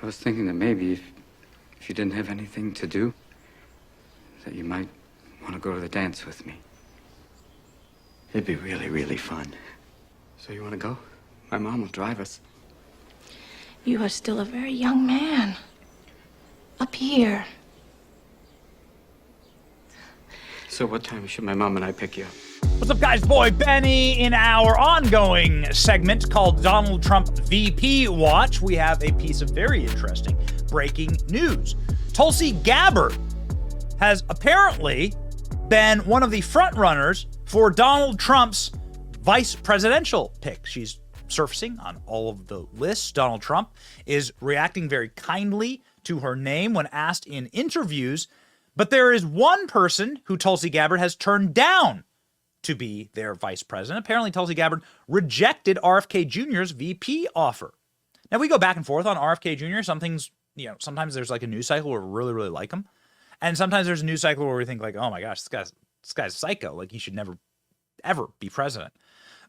I was thinking that maybe if you didn't have anything to do, that you might want to go to the dance with me. It'd be really, really fun. So you want to go? My mom will drive us. You are still a very young man. Up here. So what time should my mom and I pick you up? What's up, guys? Boy Benny. In our ongoing segment called Donald Trump VP Watch, we have a piece of very interesting breaking news. Tulsi Gabbard has apparently been one of the front runners for Donald Trump's vice presidential pick. She's surfacing on all of the lists. Donald Trump is reacting very kindly to her name when asked in interviews. But there is one person who Tulsi Gabbard has turned down to be their vice president. Apparently, Tulsi Gabbard rejected RFK Jr.'s VP offer. Now, we go back and forth on RFK Jr. Some things, sometimes there's like a news cycle where we really, really like him. And sometimes there's a news cycle where we think like, oh my gosh, this guy's psycho. Like, he should never, ever be president.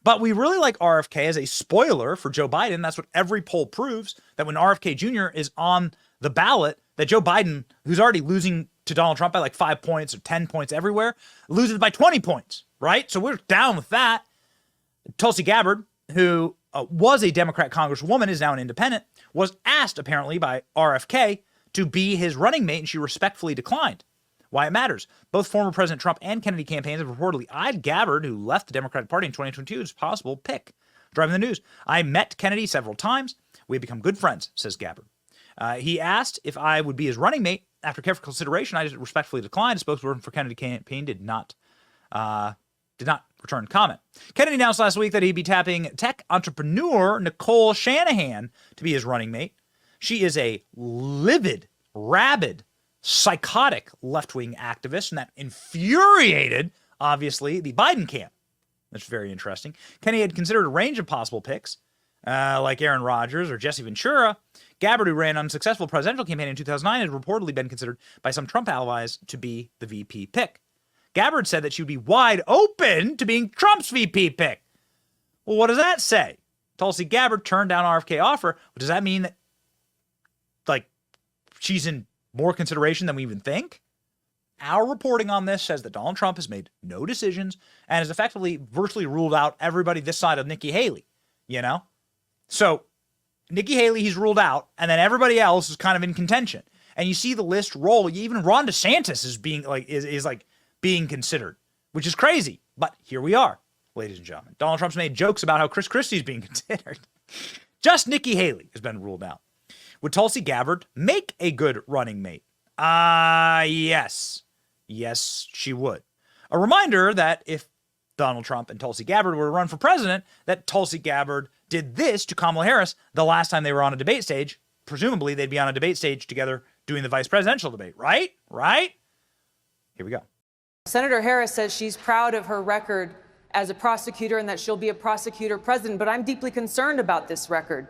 But we really like RFK as a spoiler for Joe Biden. That's what every poll proves, that when RFK Jr. is on the ballot, that Joe Biden, who's already losing to Donald Trump by like 5 points or 10 points everywhere, loses by 20 points, right? So we're down with that. Tulsi Gabbard, who was a Democrat congresswoman, is now an independent, was asked apparently by RFK to be his running mate, and she respectfully declined. Why it matters. Both former President Trump and Kennedy campaigns have reportedly eyed Gabbard, who left the Democratic Party in 2022, as a possible pick. Driving the news. I met Kennedy several times. We have become good friends, says Gabbard. He asked if I would be his running mate. After careful consideration, I just respectfully declined. A spokesperson for Kennedy campaign did not return comment. Kennedy announced last week that he'd be tapping tech entrepreneur Nicole Shanahan to be his running mate. She is a livid, rabid, psychotic left-wing activist, and that infuriated, obviously, the Biden camp. That's very interesting. Kennedy had considered a range of possible picks, like Aaron Rodgers or Jesse Ventura. Gabbard, who ran an unsuccessful presidential campaign in 2009, had reportedly been considered by some Trump allies to be the VP pick. Gabbard said that she would be wide open to being Trump's VP pick. Well, what does that say? Tulsi Gabbard turned down RFK offer. Does that mean that, like, she's in more consideration than we even think? Our reporting on this says that Donald Trump has made no decisions and has effectively virtually ruled out everybody this side of Nikki Haley, So Nikki Haley, he's ruled out, and then everybody else is kind of in contention. And you see the list roll. Even Ron DeSantis is being considered, which is crazy. But here we are, ladies and gentlemen. Donald Trump's made jokes about how Chris Christie's being considered. Just Nikki Haley has been ruled out. Would Tulsi Gabbard make a good running mate? Yes. Yes, she would. A reminder that if Donald Trump and Tulsi Gabbard were to run for president, that Tulsi Gabbard did this to Kamala Harris the last time they were on a debate stage. Presumably, they'd be on a debate stage together doing the vice presidential debate, right? Right? Here we go. Senator Harris says she's proud of her record as a prosecutor and that she'll be a prosecutor president, but I'm deeply concerned about this record.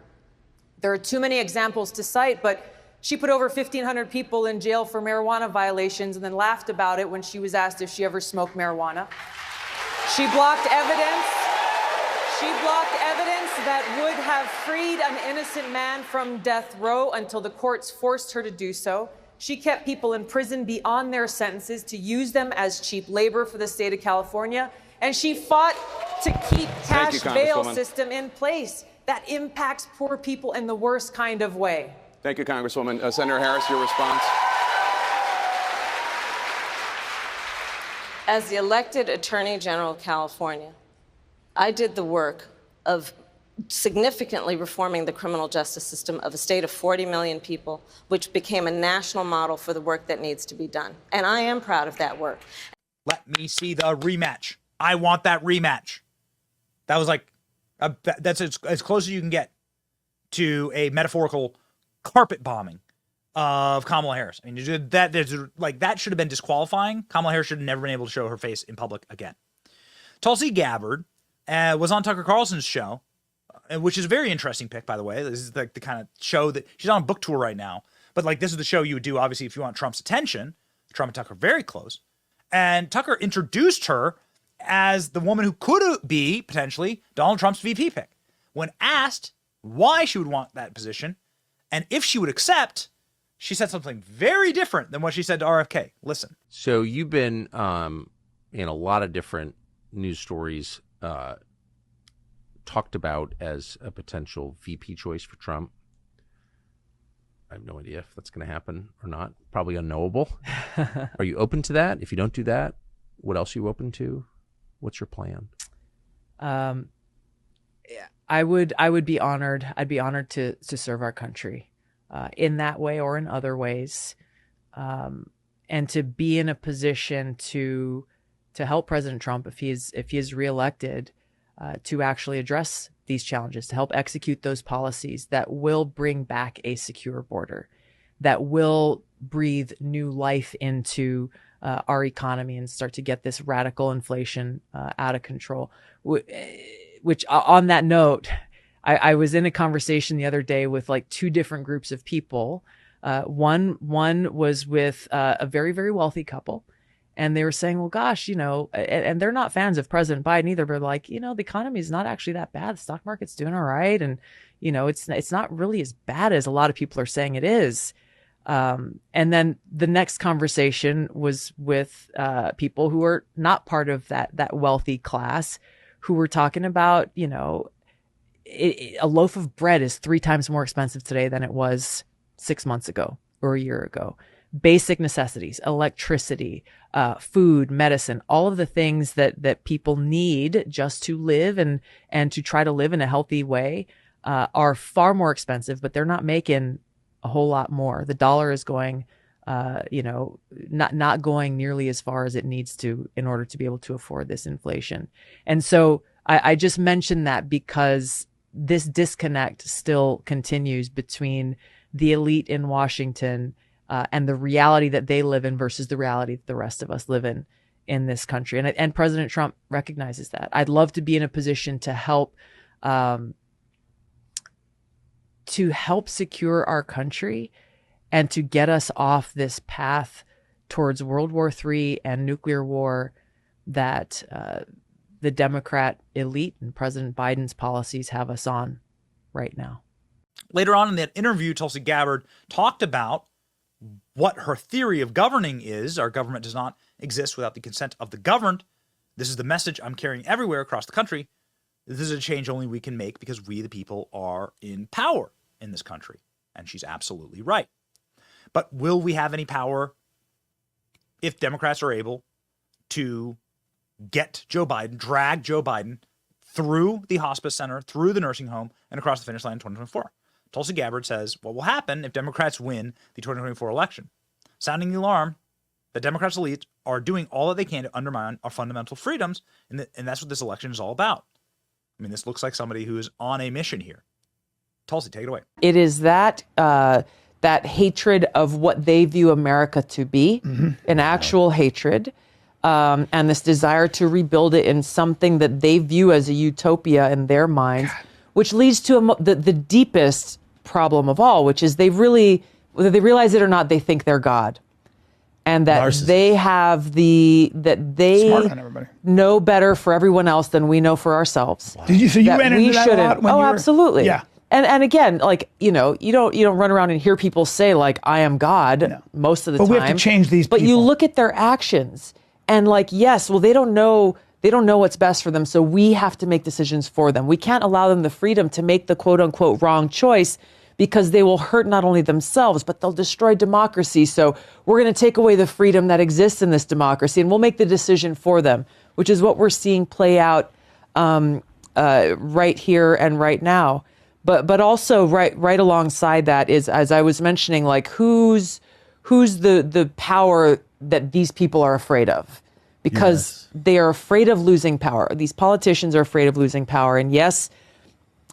There are too many examples to cite, but she put over 1,500 people in jail for marijuana violations and then laughed about it when she was asked if she ever smoked marijuana. She blocked evidence. She blocked evidence that would have freed an innocent man from death row until the courts forced her to do so. She kept people in prison beyond their sentences to use them as cheap labor for the state of California. And she fought to keep cash bail system in place that impacts poor people in the worst kind of way. Thank you, Congresswoman. Senator Harris, your response. As the elected Attorney General of California, I did the work of significantly reforming the criminal justice system of a state of 40 million people, which became a national model for the work that needs to be done. And I am proud of that work. Let me see the rematch. I want that rematch. That was like, that's as close as you can get to a metaphorical carpet bombing of Kamala Harris. I mean, that should have been disqualifying. Kamala Harris should have never been able to show her face in public again. Tulsi Gabbard was on Tucker Carlson's show, which is a very interesting pick, by the way. This is like the kind of show that she's on a book tour right now. But like, this is the show you would do, obviously, if you want Trump's attention. Trump and Tucker are very close. And Tucker introduced her as the woman who could be potentially Donald Trump's VP pick. When asked why she would want that position, And if she would accept, she said something very different than what she said to RFK. Listen. So you've been in a lot of different news stories talked about as a potential VP choice for Trump. I have no idea if that's going to happen or not. Probably unknowable. Are you open to that? If you don't do that, what else are you open to? What's your plan? I would be honored. I'd be honored to serve our country in that way or in other ways, and to be in a position to help President Trump if he is reelected, to actually address these challenges, to help execute those policies that will bring back a secure border, that will breathe new life into our economy and start to get this radical inflation out of control. Which on that note, I was in a conversation the other day with like two different groups of people. One was with a very, very wealthy couple. And they were saying, well, gosh, and they're not fans of President Biden either, but like, the economy is not actually that bad. The stock market's doing all right. And, it's not really as bad as a lot of people are saying it is. And then the next conversation was with people who are not part of that wealthy class, who were talking about, a loaf of bread is 3 times more expensive today than it was 6 months ago or a year ago. Basic necessities, electricity, food, medicine, all of the things that people need just to live and to try to live in a healthy way are far more expensive, but they're not making a whole lot more. The dollar is going, not going nearly as far as it needs to in order to be able to afford this inflation. And so I just mentioned that because this disconnect still continues between the elite in Washington and the reality that they live in versus the reality that the rest of us live in this country. And President Trump recognizes that. I'd love to be in a position to help secure our country and to get us off this path towards World War III and nuclear war that the Democrat elite and President Biden's policies have us on right now. Later on in that interview, Tulsi Gabbard talked about what her theory of governing is. Our government does not exist without the consent of the governed. This is the message I'm carrying everywhere across the country. This is a change only we can make because we, the people, are in power in this country. And she's absolutely right. But will we have any power if Democrats are able to get Joe Biden, drag Joe Biden through the hospice center, through the nursing home, and across the finish line in 2024? Tulsi Gabbard says what will happen if Democrats win the 2024 election, sounding the alarm that Democrats elite are doing all that they can to undermine our fundamental freedoms, and that's what this election is all about. I mean, this looks like somebody who is on a mission here. Tulsi, take it away. It is that hatred of what they view America to be, an actual hatred, and this desire to rebuild it in something that they view as a utopia in their minds, which leads to the deepest problem of all, which is whether they realize it or not, they think they're God. And that they have they know better for everyone else than we know for ourselves. Did you? So you ran into that a lot when you were... absolutely. Yeah. And again, like, you don't run around and hear people say like, I am God most of the time. But we have to change these people. But you look at their actions and like, yes, well, they don't know what's best for them. So we have to make decisions for them. We can't allow them the freedom to make the quote unquote wrong choice, because they will hurt not only themselves, but they'll destroy democracy. So we're going to take away the freedom that exists in this democracy, and we'll make the decision for them, which is what we're seeing play out right here and right now. But also right alongside that is, as I was mentioning, like who's the power that these people are afraid of, because they are afraid of losing power. These politicians are afraid of losing power. And yes,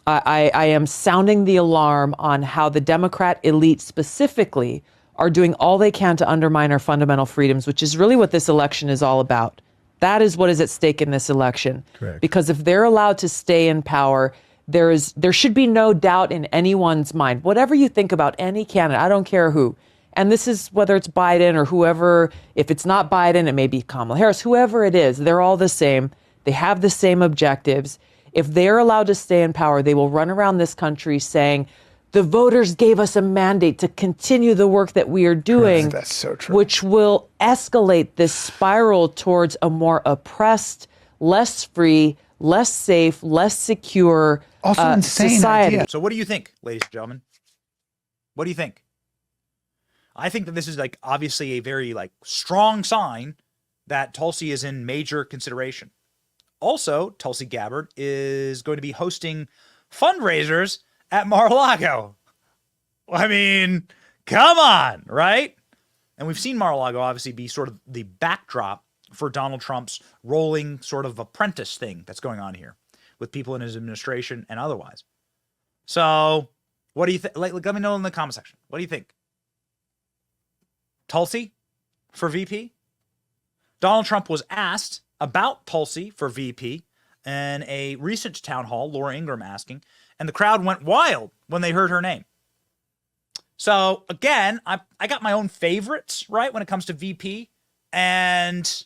I am sounding the alarm on how the Democrat elite specifically are doing all they can to undermine our fundamental freedoms, which is really what this election is all about. That is what is at stake in this election. Correct. Because if they're allowed to stay in power, there should be no doubt in anyone's mind. Whatever you think about any candidate, I don't care who. And this is whether it's Biden or whoever. If it's not Biden, it may be Kamala Harris, whoever it is, they're all the same. They have the same objectives. If they're allowed to stay in power, they will run around this country saying, The voters gave us a mandate to continue the work that we are doing. That's so true. Which will escalate this spiral towards a more oppressed, less free, less safe, less secure Also insane society. idea. So what do you think, ladies and gentlemen? What do you think? I think that this is like obviously a very like strong sign that Tulsi is in major consideration. Also, Tulsi Gabbard is going to be hosting fundraisers at Mar-a-Lago. I mean, come on, right? And we've seen Mar-a-Lago obviously be sort of the backdrop for Donald Trump's rolling sort of apprentice thing that's going on here with people in his administration and otherwise. So what do you think? Let me know in the comment section. What do you think? Tulsi for VP? Donald Trump was asked about Tulsi for VP in a recent town hall, Laura Ingraham asking, and the crowd went wild when they heard her name. So again, I got my own favorites, right, when it comes to VP. And,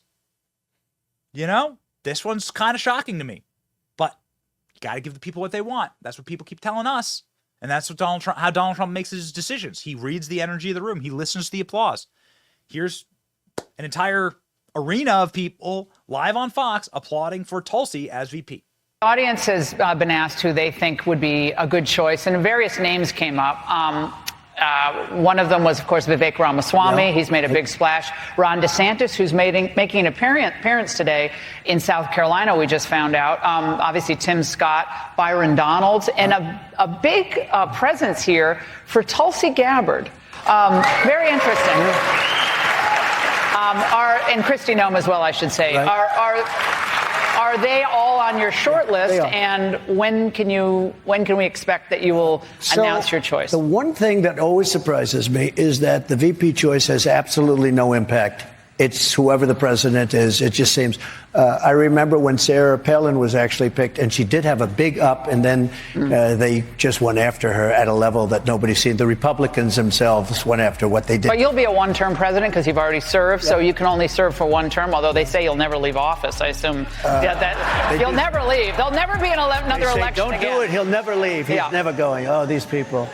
you know, this one's kind of shocking to me. But you got to give the people what they want. That's what people keep telling us. And that's what how Donald Trump makes his decisions. He reads the energy of the room. He listens to the applause. Here's an entire arena of people live on Fox applauding for Tulsi as VP. The audience has been asked who they think would be a good choice, and various names came up. One of them was, of course, Vivek Ramaswamy. Yeah. He's made a big splash. Ron DeSantis, who's making an appearance today in South Carolina, we just found out. Obviously, Tim Scott, Byron Donalds, and a big presence here for Tulsi Gabbard. Very interesting. And Kristi Noem as well, I should say. Right. Are they all on your short list? And when can we expect that you will announce your choice? The one thing that always surprises me is that the VP choice has absolutely no impact. It's whoever the president is. It just seems. I remember when Sarah Palin was actually picked, and she did have a big up, and then they just went after her at a level that nobody's seen. The Republicans themselves went after what they did. But you'll be a one-term president because you've already served, so you can only serve for one term, although they say you'll never leave office. I assume that you'll never leave. There'll never be another election Don't again. do it. He'll never leave. He's never going. Oh, these people.